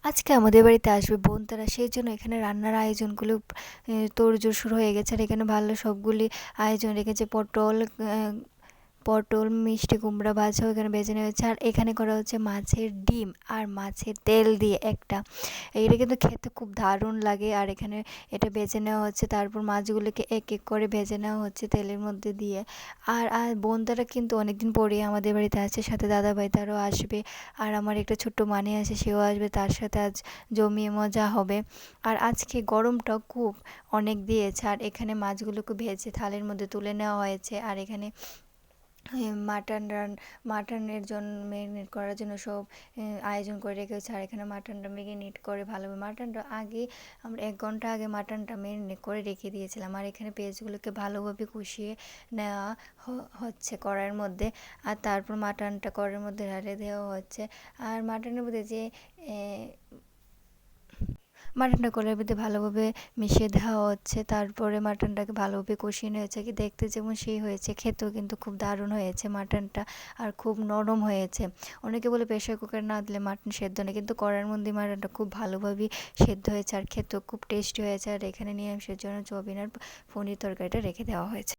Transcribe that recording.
আজকে আমাদের বাড়িতে আসবে বোন তারা, সেই জন্য এখানে রান্নার আয়োজনগুলো তোড়জোড় শুরু হয়ে গেছে। আর এখানে ভালো সবগুলি আয়োজন রেখেছে। পটল মিষ্টি কুমড়া ভাজাও এখানে ভেজে নেওয়া হচ্ছে। আর এখানে করা হচ্ছে মাছের ডিম আর মাছের তেল দিয়ে একটা, এটা কিন্তু খেতে খুব দারুণ লাগে। আর এখানে এটা ভেজে নেওয়া হচ্ছে, তারপর মাছগুলোকে এক এক করে ভেজে নেওয়া হচ্ছে তেলের মধ্যে দিয়ে। আর বোন তারা কিন্তু অনেকদিন পরেই আমাদের বাড়িতে আছে, সাথে দাদাভাই তারাও আসবে। আর আমার একটা ছোট্ট মানি আছে, সেও আসবে, তার সাথে আজ জমিয়ে মজা হবে। আর আজকে গরমটাও খুব অনেক দিয়েছে। আর এখানে মাছগুলোকে ভেজে থালের মধ্যে তুলে নেওয়া হয়েছে। আর এখানে মাটনের জন্য ম্যারিনেট করার জন্য সব আয়োজন করে রেখেছে। আর এখানে মাটনটা ম্যারিনেট করে ভালোভাবে, মাটনটা আগে আমরা 1 ঘন্টা আগে মাটনটা ম্যারিনেট করে রেখে দিয়েছিলাম। আর এখানে পেঁয়াজগুলোকে ভালোভাবে কষিয়ে নেওয়া হচ্ছে কড়াইয়ের মধ্যে। আর তারপর মাটনটা কড়াইয়ের মধ্যে ঢেলে দেওয়া হচ্ছে। আর মাটনের মধ্যে যে মাটনটা কড়াইয়ের মধ্যে ভালোভাবে মিশিয়ে দেওয়া হচ্ছে। তারপরে মাটনটাকে ভালোভাবে কষিয়ে নেওয়া হচ্ছে। দেখতে যেমন সেই হয়েছে, খেতেও কিন্তু খুব দারুণ হয়েছে মাটনটা। আর খুব নরম হয়েছে। অনেকে বলে প্রেসার কুকার না দিলে মাটন সেদ্ধ না, কিন্তু কড়াইয়ের মধ্যে মাটনটা খুব ভালোভাবেই সেদ্ধ হয়েছে। আর খেতেও খুব টেস্টি হয়েছে। আর এখানে নিরামিষের জন্য সয়াবিন আর পনির তরকারিটা রেখে দেওয়া হয়েছে।